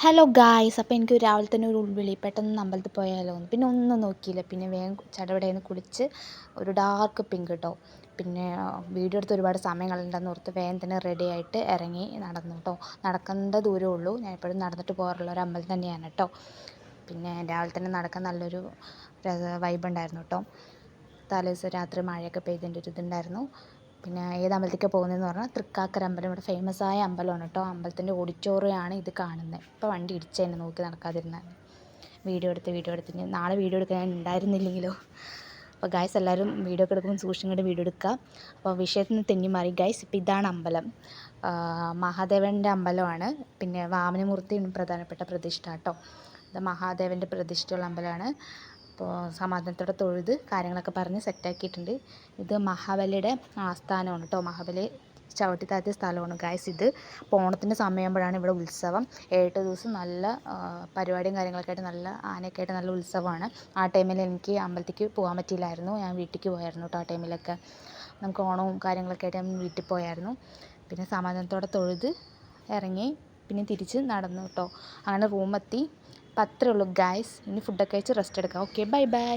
Hello guys, അപ്പോൾ എനിക്ക് രാവിലെ തന്നെ ഒരു ഉൾവിളി, പെട്ടെന്ന് അമ്പലത്തിൽ പോയാലോ എന്ന്. പിന്നെ ഒന്നും നോക്കിയില്ല, പിന്നെ വേഗം ചടപടയെന്ന് കുളിച്ച് ഒരു ഡാർക്ക് പിങ്ക് കേട്ടോ. പിന്നെ വീഡിയോ എടുത്ത് ഒരുപാട് സമയം കളയണ്ടെന്ന് ഓർത്ത് വേഗം തന്നെ റെഡി ആയിട്ട് ഇറങ്ങി നടന്നു കേട്ടോ. നടക്കേണ്ട ദൂരമേ ഉള്ളൂ, ഞാൻ എപ്പോഴും നടന്നിട്ട് പോകാറുള്ള ഒരു അമ്പലം തന്നെയാണ് കേട്ടോ. പിന്നെ രാവിലെ തന്നെ നടക്കാൻ നല്ലൊരു വൈബ് ഉണ്ടായിരുന്നു കേട്ടോ. തലേദിവസം രാത്രി മഴയൊക്കെ പെയ്തതിൻ്റെ ഒരു ഇതുണ്ടായിരുന്നു. പിന്നെ ഏത് അമ്പലത്തേക്കാണ് പോകുന്നതെന്ന് പറഞ്ഞാൽ തൃക്കാക്കര അമ്പലം, ഇവിടെ ഫേമസ് ആയ അമ്പലമാണ് കേട്ടോ. അമ്പലത്തിൻ്റെ ഓഡിറ്റോറിയമാണ് ഇത് കാണുന്നത്. ഇപ്പോൾ വണ്ടി ഇടിച്ച് തന്നെ നോക്കി നടക്കാതിരുന്നാൽ വീഡിയോ എടുത്ത് നാളെ വീഡിയോ എടുക്കാൻ ഉണ്ടായിരുന്നില്ലെങ്കിലോ. അപ്പോൾ ഗൈസ്, എല്ലാവരും വീഡിയോ ഒക്കെ എടുക്കുമ്പോൾ സൂക്ഷിച്ചിട്ട് വീഡിയോ എടുക്കുക. അപ്പോൾ വിഷയത്തിൽ നിന്ന് തെന്നി മാറി ഗൈസ്. ഇപ്പോൾ ഇതാണ് അമ്പലം, മഹാദേവൻ്റെ അമ്പലമാണ്. പിന്നെ വാമനമൂർത്തി പ്രധാനപ്പെട്ട പ്രതിഷ്ഠ കേട്ടോ. ഇത് മഹാദേവൻ്റെ പ്രതിഷ്ഠയുള്ള അമ്പലമാണ്. അപ്പോൾ സമാധാനത്തോടെ തൊഴുത് കാര്യങ്ങളൊക്കെ പറഞ്ഞ് സെറ്റാക്കിയിട്ടുണ്ട്. ഇത് മഹാബലിയുടെ ആസ്ഥാനമാണ് കേട്ടോ. മഹാബലി ചവിട്ടി താഴ്ത്തിയ സ്ഥലമാണ് ഗൈസ്. ഇത് ഓണത്തിൻ്റെ സമയമാകുമ്പോഴാണ് ഇവിടെ ഉത്സവം. 7 ദിവസം നല്ല പരിപാടിയും കാര്യങ്ങളൊക്കെ ആയിട്ട്, നല്ല ആനയൊക്കെ ആയിട്ട് നല്ല ഉത്സവമാണ്. ആ ടൈമിൽ എനിക്ക് അമ്പലത്തേക്ക് പോകാൻ പറ്റിയില്ലായിരുന്നു, ഞാൻ വീട്ടിലേക്ക് പോയായിരുന്നു കേട്ടോ. ആ ടൈമിലൊക്കെ നമുക്ക് ഓണവും കാര്യങ്ങളൊക്കെ ആയിട്ട് ഞാൻ വീട്ടിൽ പോയായിരുന്നു. പിന്നെ സമാധാനത്തോടെ തൊഴുത് ഇറങ്ങി പിന്നെ തിരിച്ച് നടന്നു കേട്ടോ. അങ്ങനെ റൂമെത്തി. അപ്പം അത്രേ ഉള്ളൂ ഗൈസ്. ഇനി ഫുഡൊക്കെ കഴിച്ച് റെസ്റ്റ് എടുക്കാം. Okay, bye bye.